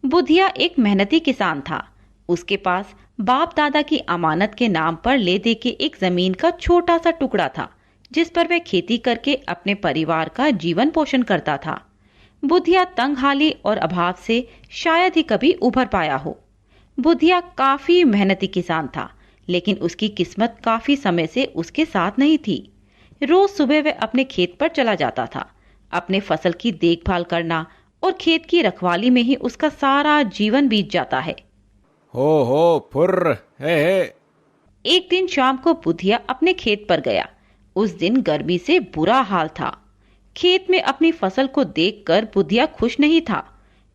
बुधिया एक मेहनती किसान था। उसके पास बाप दादा की अमानत के नाम पर ले दे के एक जमीन का छोटा सा टुकड़ा था, जिस पर वह खेती करके अपने परिवार का जीवन पोषण करता था। बुधिया तंगहाली और अभाव से शायद ही कभी उभर पाया हो। बुधिया काफी मेहनती किसान था, लेकिन उसकी किस्मत काफी समय से उसके साथ नहीं थी। रोज सुबह वह अपने खेत पर चला जाता था। अपने फसल की देखभाल करना और खेत की रखवाली में ही उसका सारा जीवन बीत जाता है। हो फुर्र हे। एक दिन शाम को बुधिया अपने खेत पर गया। उस दिन गर्मी से बुरा हाल था। खेत में अपनी फसल को देखकर बुधिया खुश नहीं था।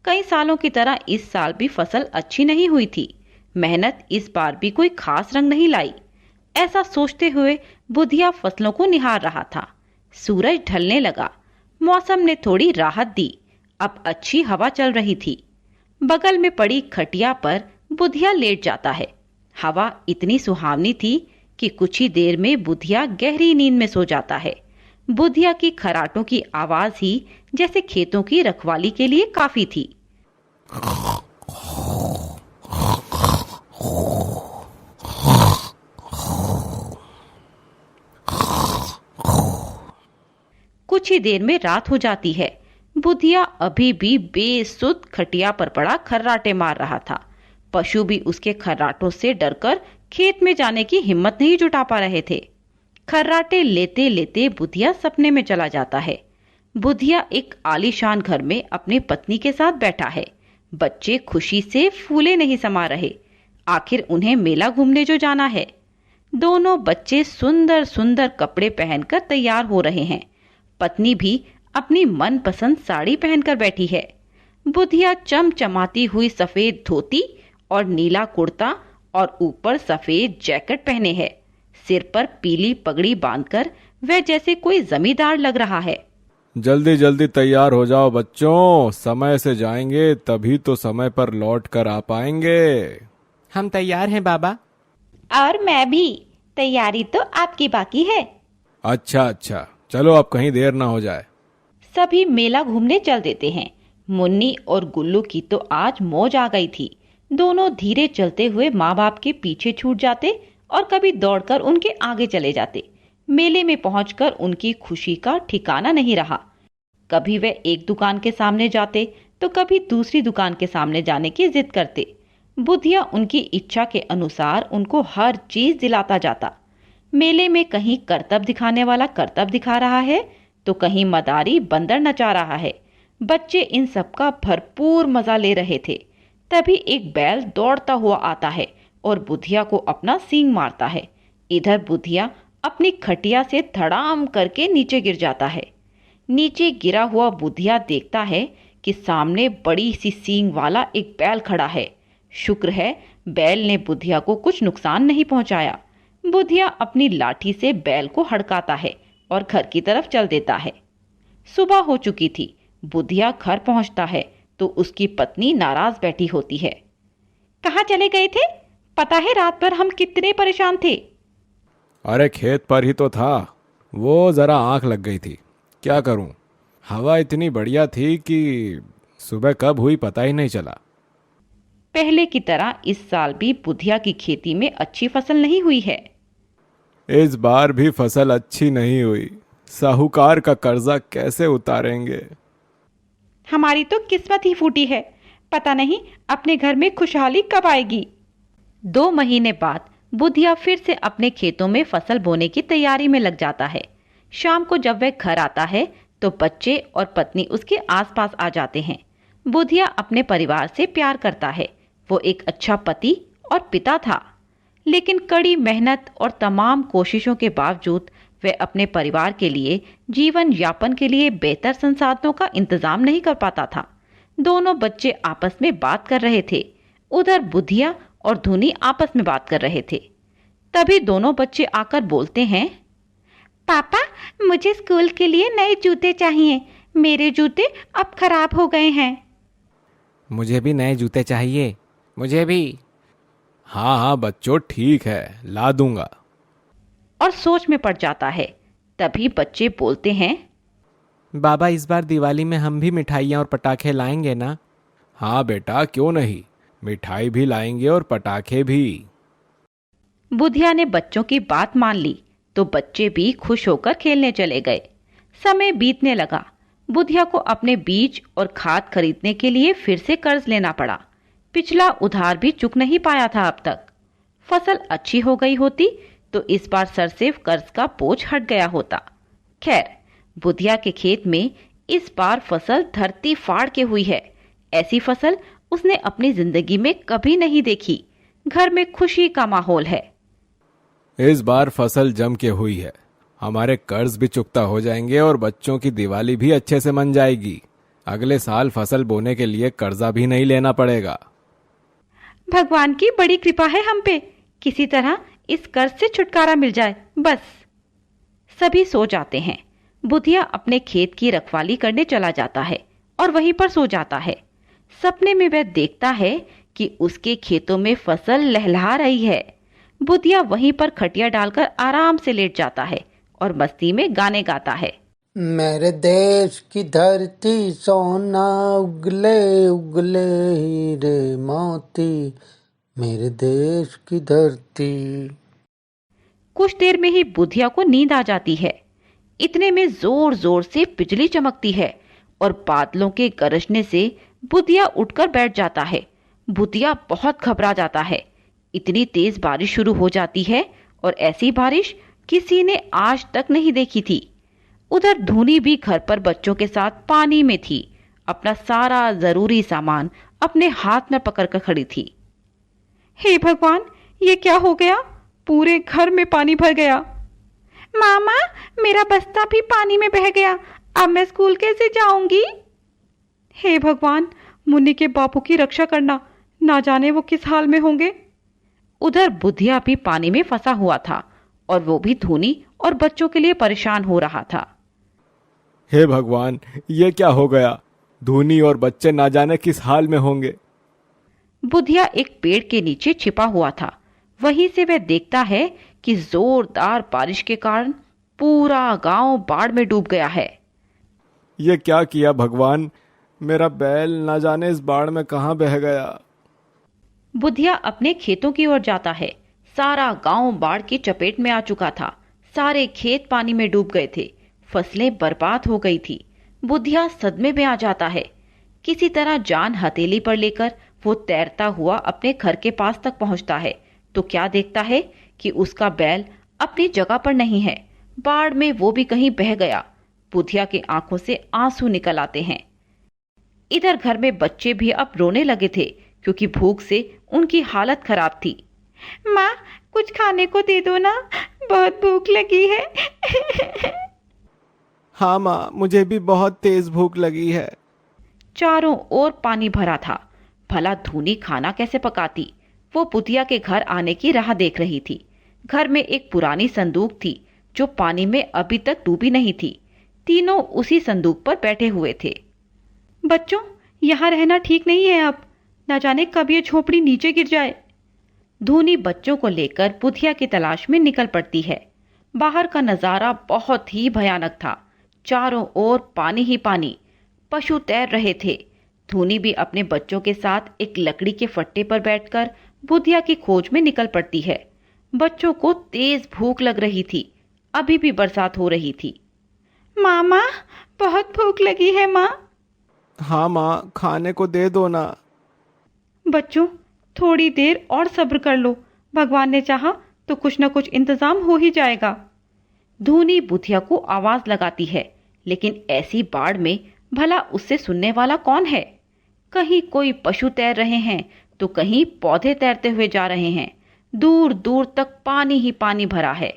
कई सालों की तरह इस साल भी फसल अच्छी नहीं हुई थी। मेहनत इस बार भी कोई खास रंग नहीं लाई। ऐसा सोचते हुए बुधिया फसलों को निहार रहा था। सूरज ढलने लगा। मौसम ने थोड़ी राहत दी। अब अच्छी हवा चल रही थी। बगल में पड़ी खटिया पर बुधिया लेट जाता है। हवा इतनी सुहावनी थी कि कुछ ही देर में बुधिया गहरी नींद में सो जाता है। बुधिया की खराटों की आवाज ही जैसे खेतों की रखवाली के लिए काफी थी। कुछ ही देर में रात हो जाती है। बुधिया अभी भी बेसुध खटिया पर पड़ा खर्राटे मार रहा था। पशु भी उसके खर्राटों से डरकर खेत में जाने की हिम्मत नहीं जुटा पा रहे थे। खर्राटे लेते लेते बुधिया सपने में चला जाता है। बुधिया एक आलीशान घर में अपनी पत्नी के साथ बैठा है। बच्चे खुशी से फूले नहीं समा रहे। आखिर उन्हें मेला घूमने जो जाना है। दोनों बच्चे सुंदर सुंदर कपड़े पहनकर तैयार हो रहे हैं। पत्नी भी अपनी मनपसंद साड़ी पहनकर बैठी है। बुधिया चमचमाती हुई सफेद धोती और नीला कुर्ता और ऊपर सफेद जैकेट पहने है। सिर पर पीली पगड़ी बांधकर वह जैसे कोई जमींदार लग रहा है। जल्दी जल्दी तैयार हो जाओ बच्चों, समय से जाएंगे तभी तो समय पर लौट कर आ पाएंगे। हम तैयार हैं बाबा। और मैं भी। तैयारी तो आपकी बाकी है। अच्छा, चलो अब कहीं देर ना हो जाए। सभी मेला घूमने चल देते हैं। मुन्नी और गुल्लू की तो आज मौज आ गई थी। दोनों धीरे चलते हुए माँ बाप के पीछे छूट जाते और कभी दौड़कर उनके आगे चले जाते। मेले में पहुंचकर उनकी खुशी का ठिकाना नहीं रहा। कभी वे एक दुकान के सामने जाते तो कभी दूसरी दुकान के सामने जाने की जिद करते। बुधिया उनकी इच्छा के अनुसार उनको हर चीज दिलाता जाता। मेले में कहीं करतब दिखाने वाला करतब दिखा रहा है तो कहीं मदारी बंदर नचा रहा है। बच्चे इन सब का भरपूर मजा ले रहे थे। तभी एक बैल दौड़ता हुआ आता है और बुधिया को अपना सींग मारता है। इधर बुधिया अपनी खटिया से धड़ाम करके नीचे गिर जाता है। नीचे गिरा हुआ बुधिया देखता है कि सामने बड़ी सी सींग वाला एक बैल खड़ा है। शुक्र है बैल ने बुधिया को कुछ नुकसान नहीं पहुंचाया। बुधिया अपनी लाठी से बैल को हड़काता है और घर की तरफ चल देता है। सुबह हो चुकी थी। बुधिया घर पहुंचता है तो उसकी पत्नी नाराज बैठी होती है। कहाँ चले गए थे? पता है रात भर हम कितने परेशान थे। अरे खेत पर ही तो था, वो जरा आंख लग गई थी। क्या करूं, हवा इतनी बढ़िया थी कि सुबह कब हुई पता ही नहीं चला। पहले की तरह इस साल भी बुधिया की खेती में अच्छी फसल नहीं हुई है। इस बार भी फसल अच्छी नहीं हुई। साहूकार का कर्जा कैसे उतारेंगे। हमारी तो किस्मत ही फूटी है। पता नहीं अपने घर में खुशहाली कब आएगी। 2 महीने बाद बुधिया फिर से अपने खेतों में फसल बोने की तैयारी में लग जाता है। शाम को जब वह घर आता है तो बच्चे और पत्नी उसके आसपास आ जाते हैं। बुधिया अपने परिवार से प्यार करता है। वो एक अच्छा पति और पिता था, लेकिन कड़ी मेहनत और तमाम कोशिशों के बावजूद वह अपने परिवार के लिए जीवन यापन के लिए बेहतर संसाधनों का इंतजाम नहीं कर पाता था। दोनों बच्चे आपस में बात कर रहे थे। उधर बुधिया और धुनी आपस में बात कर रहे थे। तभी दोनों बच्चे आकर बोलते हैं, पापा, मुझे स्कूल के लिए नए जूते चाहिए। मेरे जूते अब खराब हो गए हैं। मुझे भी नए जूते चाहिए। मुझे भी। हाँ बच्चों, ठीक है, ला दूंगा। और सोच में पड़ जाता है। तभी बच्चे बोलते हैं, बाबा, इस बार दिवाली में हम भी मिठाइयाँ और पटाखे लाएंगे ना? हाँ बेटा, क्यों नहीं, मिठाई भी लाएंगे और पटाखे भी। बुधिया ने बच्चों की बात मान ली तो बच्चे भी खुश होकर खेलने चले गए। समय बीतने लगा। बुधिया को अपने बीज और खाद खरीदने के लिए फिर से कर्ज लेना पड़ा। पिछला उधार भी चुक नहीं पाया था अब तक। फसल अच्छी हो गई होती तो इस बार सर से कर्ज का बोझ हट गया होता। खैर, बुधिया के खेत में इस बार फसल धरती फाड़ के हुई है। ऐसी फसल उसने अपनी जिंदगी में कभी नहीं देखी। घर में खुशी का माहौल है। इस बार फसल जम के हुई है, हमारे कर्ज भी चुकता हो जाएंगे और बच्चों की दिवाली भी अच्छे से मन जाएगी। अगले साल फसल बोने के लिए कर्जा भी नहीं लेना पड़ेगा। भगवान की बड़ी कृपा है हम पे। किसी तरह इस कर्ज से छुटकारा मिल जाए बस। सभी सो जाते हैं। बुधिया अपने खेत की रखवाली करने चला जाता है और वहीं पर सो जाता है। सपने में वह देखता है कि उसके खेतों में फसल लहलहा रही है। बुधिया वहीं पर खटिया डालकर आराम से लेट जाता है और मस्ती में गाने गाता है। मेरे देश की धरती सोना उगले उगले हीरे मोती, मेरे देश की धरती। कुछ देर में ही बुधिया को नींद आ जाती है। इतने में जोर जोर से बिजली चमकती है और बादलों के गरजने से बुधिया उठकर बैठ जाता है। बुधिया बहुत घबरा जाता है। इतनी तेज बारिश शुरू हो जाती है और ऐसी बारिश किसी ने आज तक नहीं देखी थी। उधर धूनी भी घर पर बच्चों के साथ पानी में थी। अपना सारा जरूरी सामान अपने हाथ में पकड़कर खड़ी थी। हे भगवान, ये क्या हो गया? पूरे घर में पानी भर गया। मामा, मेरा बस्ता भी पानी में बह गया। अब मैं स्कूल कैसे जाऊंगी? हे भगवान, मुन्नी के बापू की रक्षा करना, ना जाने वो किस हाल में होंगे। उधर बुधिया भी पानी में फंसा हुआ था और वो भी धूनी और बच्चों के लिए परेशान हो रहा था। हे भगवान, ये क्या हो गया? धूनी और बच्चे ना जाने किस हाल में होंगे। बुधिया एक पेड़ के नीचे छिपा हुआ था। वहीं से वह देखता है कि जोरदार बारिश के कारण पूरा गांव बाढ़ में डूब गया है। ये क्या किया भगवान? मेरा बैल ना जाने इस बाढ़ में कहाँ बह गया। बुधिया अपने खेतों की ओर जाता है। सारा गांव बाढ़ की चपेट में आ चुका था। सारे खेत पानी में डूब गए थे। फसलें बर्बाद हो गई थी। बुधिया सदमे में आ जाता है। किसी तरह जान हथेली पर लेकर वो तैरता हुआ अपने घर के पास तक पहुंचता है तो क्या देखता है कि उसका बैल अपनी जगह पर नहीं है। बाढ़ में वो भी कहीं बह गया। बुधिया की आंखों से आंसू निकल आते हैं। इधर घर में बच्चे भी अब रोने लगे थे क्योंकि भूख से उनकी हालत खराब थी। माँ, कुछ खाने को दे दो ना, बहुत भूख लगी है। हाँ माँ, मुझे भी बहुत तेज भूख लगी है। चारों ओर पानी भरा था। भला धूनी खाना कैसे पकाती? वो बुधिया के घर आने की राह देख रही थी। घर में एक पुरानी संदूक थी जो पानी में अभी तक डूबी नहीं थी। तीनों उसी संदूक पर बैठे हुए थे। बच्चों, यहाँ रहना ठीक नहीं है। अब न जाने कब ये झोपड़ी नीचे गिर जाए। धूनी बच्चों को लेकर बुधिया की तलाश में निकल पड़ती है। बाहर का नजारा बहुत ही भयानक था। चारों ओर पानी ही पानी। पशु तैर रहे थे। धूनी भी अपने बच्चों के साथ एक लकड़ी के फट्टे पर बैठकर बुधिया की खोज में निकल पड़ती है। बच्चों को तेज भूख लग रही थी। अभी भी बरसात हो रही थी। मामा, बहुत भूख लगी है माँ। हाँ माँ, खाने को दे दो ना। बच्चों, थोड़ी देर और सब्र कर लो। भगवान ने चाहा तो कुछ न कुछ इंतजाम हो ही जाएगा। धूनी बुधिया को आवाज लगाती है, लेकिन ऐसी बाढ़ में भला उससे सुनने वाला कौन है? कहीं कोई पशु तैर रहे हैं तो कहीं पौधे तैरते हुए जा रहे हैं। दूर दूर तक पानी ही पानी भरा है।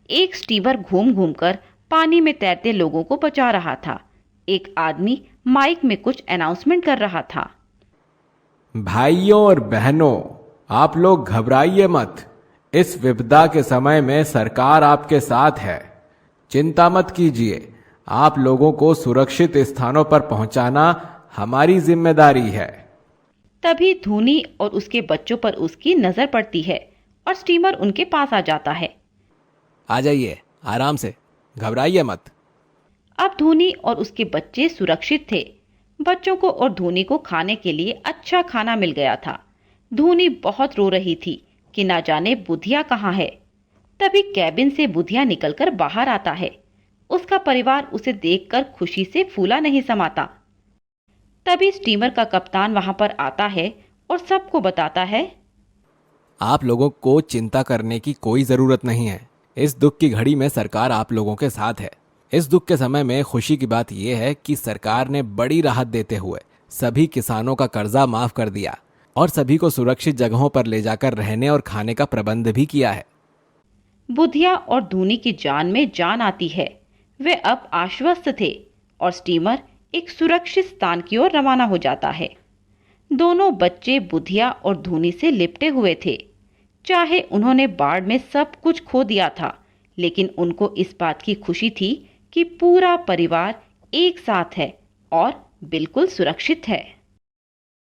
एक स्टीमर घूम घूम कर पानी में तैरते लोगों को बचा रहा था। एक आदमी माइक में कुछ अनाउंसमेंट कर रहा था। भाइयों और बहनों, आप लोग घबराइए मत। इस विपदा के समय में सरकार आपके साथ है। चिंता मत कीजिए। आप लोगों को सुरक्षित स्थानों पर पहुंचाना हमारी जिम्मेदारी है। तभी धूनी और उसके बच्चों पर उसकी नजर पड़ती है और स्टीमर उनके पास आ जाता है। आ जाइए, आराम से, घबराइए मत। अब धूनी और उसके बच्चे सुरक्षित थे। बच्चों को और धूनी को खाने के लिए अच्छा खाना मिल गया था। धूनी बहुत रो रही थी कि ना जाने बुधिया कहाँ है। तभी कैबिन से बुधिया निकलकर बाहर आता है। उसका परिवार उसे देखकर खुशी से फूला नहीं समाता। तभी स्टीमर का कप्तान वहां पर आता है और सबको बताता है, आप लोगों को चिंता करने की कोई ज़रूरत नहीं है। इस दुख की घड़ी में सरकार आप लोगों के साथ है। इस दुख के समय में खुशी की बात यह है कि सरकार ने बड़ी राहत देते हुए सभी किसानों का कर्जा माफ कर दिया और सभी को सुरक्षित जगहों पर ले जाकर रहने और खाने का प्रबंध भी किया है। बुधिया और धूनी की जान में जान आती है। वे अब आश्वस्त थे और स्टीमर एक सुरक्षित स्थान की ओर रवाना हो जाता है। दोनों बच्चे बुधिया और धूनी से लिपटे हुए थे। चाहे उन्होंने बाढ़ में सब कुछ खो दिया था, लेकिन उनको इस बात की खुशी थी कि पूरा परिवार एक साथ है और बिल्कुल सुरक्षित है।